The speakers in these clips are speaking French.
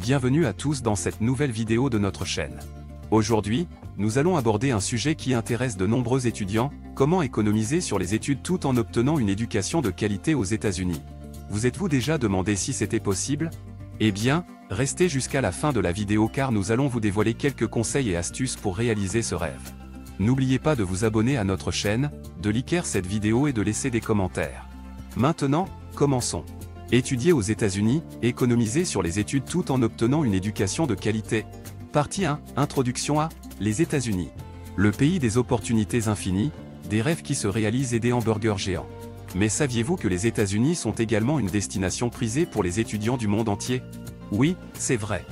Bienvenue à tous dans cette nouvelle vidéo de notre chaîne. Aujourd'hui, nous allons aborder un sujet qui intéresse de nombreux étudiants, comment économiser sur les études tout en obtenant une éducation de qualité aux États-Unis. Vous êtes-vous déjà demandé si c'était possible? Eh bien, restez jusqu'à la fin de la vidéo car nous allons vous dévoiler quelques conseils et astuces pour réaliser ce rêve. N'oubliez pas de vous abonner à notre chaîne, de liker cette vidéo et de laisser des commentaires. Maintenant, commençons. Étudier aux États-Unis, économiser sur les études tout en obtenant une éducation de qualité. Partie 1, Introduction à les États-Unis. Le pays des opportunités infinies, des rêves qui se réalisent et des hamburgers géants. Mais saviez-vous que les États-Unis sont également une destination prisée pour les étudiants du monde entier? Oui, c'est vrai.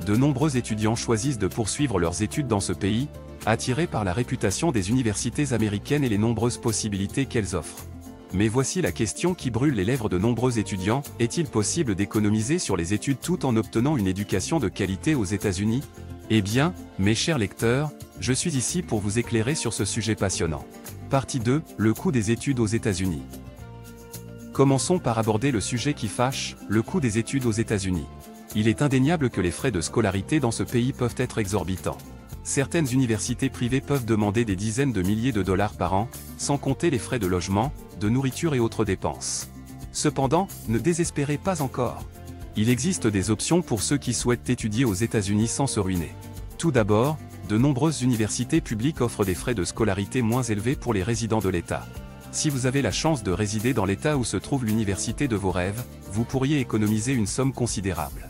De nombreux étudiants choisissent de poursuivre leurs études dans ce pays, attirés par la réputation des universités américaines et les nombreuses possibilités qu'elles offrent. Mais voici la question qui brûle les lèvres de nombreux étudiants, est-il possible d'économiser sur les études tout en obtenant une éducation de qualité aux États-Unis? Eh bien, mes chers lecteurs, je suis ici pour vous éclairer sur ce sujet passionnant. Partie 2, le coût des études aux États-Unis. Commençons par aborder le sujet qui fâche, le coût des études aux États-Unis. Il est indéniable que les frais de scolarité dans ce pays peuvent être exorbitants. Certaines universités privées peuvent demander des dizaines de milliers de dollars par an, sans compter les frais de logement, de nourriture et autres dépenses. Cependant, ne désespérez pas encore. Il existe des options pour ceux qui souhaitent étudier aux États-Unis sans se ruiner. Tout d'abord, de nombreuses universités publiques offrent des frais de scolarité moins élevés pour les résidents de l'État. Si vous avez la chance de résider dans l'État où se trouve l'université de vos rêves, vous pourriez économiser une somme considérable.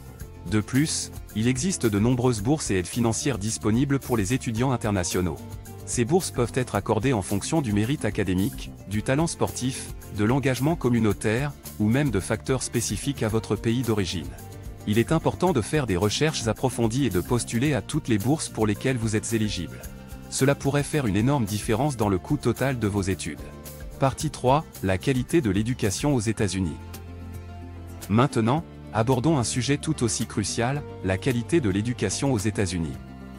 De plus, il existe de nombreuses bourses et aides financières disponibles pour les étudiants internationaux. Ces bourses peuvent être accordées en fonction du mérite académique, du talent sportif, de l'engagement communautaire, ou même de facteurs spécifiques à votre pays d'origine. Il est important de faire des recherches approfondies et de postuler à toutes les bourses pour lesquelles vous êtes éligible. Cela pourrait faire une énorme différence dans le coût total de vos études. Partie 3, la qualité de l'éducation aux États-Unis. Maintenant, abordons un sujet tout aussi crucial, la qualité de l'éducation aux États-Unis.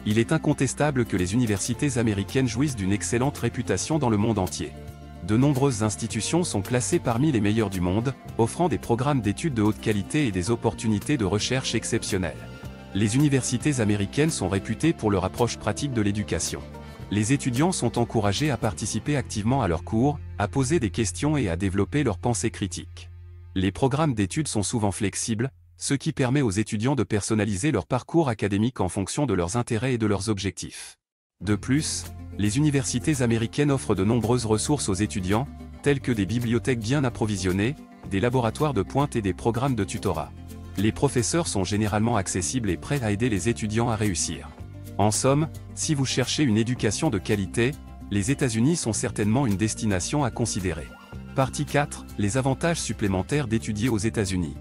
Il est incontestable que les universités américaines jouissent d'une excellente réputation dans le monde entier. De nombreuses institutions sont classées parmi les meilleures du monde, offrant des programmes d'études de haute qualité et des opportunités de recherche exceptionnelles. Les universités américaines sont réputées pour leur approche pratique de l'éducation. Les étudiants sont encouragés à participer activement à leurs cours, à poser des questions et à développer leur pensée critique. Les programmes d'études sont souvent flexibles, ce qui permet aux étudiants de personnaliser leur parcours académique en fonction de leurs intérêts et de leurs objectifs. De plus, les universités américaines offrent de nombreuses ressources aux étudiants, telles que des bibliothèques bien approvisionnées, des laboratoires de pointe et des programmes de tutorat. Les professeurs sont généralement accessibles et prêts à aider les étudiants à réussir. En somme, si vous cherchez une éducation de qualité, les États-Unis sont certainement une destination à considérer. Partie 4, les avantages supplémentaires d'étudier aux États-Unis.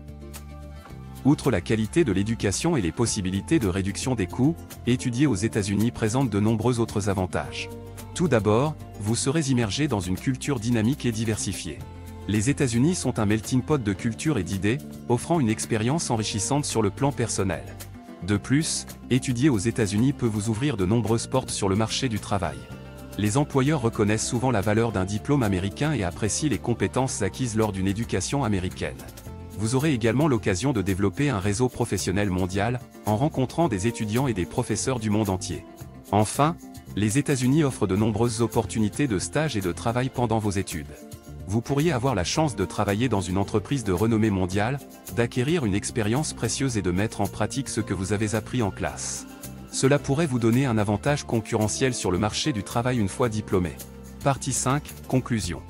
Outre la qualité de l'éducation et les possibilités de réduction des coûts, étudier aux États-Unis présente de nombreux autres avantages. Tout d'abord, vous serez immergé dans une culture dynamique et diversifiée. Les États-Unis sont un melting pot de cultures et d'idées, offrant une expérience enrichissante sur le plan personnel. De plus, étudier aux États-Unis peut vous ouvrir de nombreuses portes sur le marché du travail. Les employeurs reconnaissent souvent la valeur d'un diplôme américain et apprécient les compétences acquises lors d'une éducation américaine. Vous aurez également l'occasion de développer un réseau professionnel mondial, en rencontrant des étudiants et des professeurs du monde entier. Enfin, les États-Unis offrent de nombreuses opportunités de stage et de travail pendant vos études. Vous pourriez avoir la chance de travailler dans une entreprise de renommée mondiale, d'acquérir une expérience précieuse et de mettre en pratique ce que vous avez appris en classe. Cela pourrait vous donner un avantage concurrentiel sur le marché du travail une fois diplômé. Partie 5, conclusion.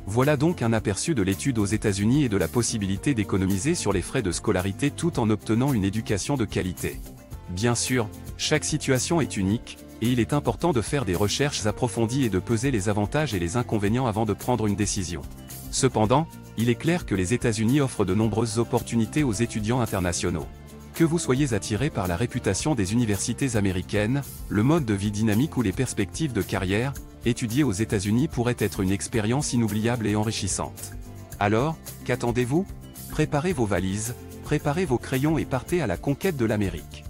Voilà donc un aperçu de l'étude aux États-Unis et de la possibilité d'économiser sur les frais de scolarité tout en obtenant une éducation de qualité. Bien sûr, chaque situation est unique, et il est important de faire des recherches approfondies et de peser les avantages et les inconvénients avant de prendre une décision. Cependant, il est clair que les États-Unis offrent de nombreuses opportunités aux étudiants internationaux. Que vous soyez attiré par la réputation des universités américaines, le mode de vie dynamique ou les perspectives de carrière, étudier aux États-Unis pourrait être une expérience inoubliable et enrichissante. Alors, qu'attendez-vous? Préparez vos valises, préparez vos crayons et partez à la conquête de l'Amérique.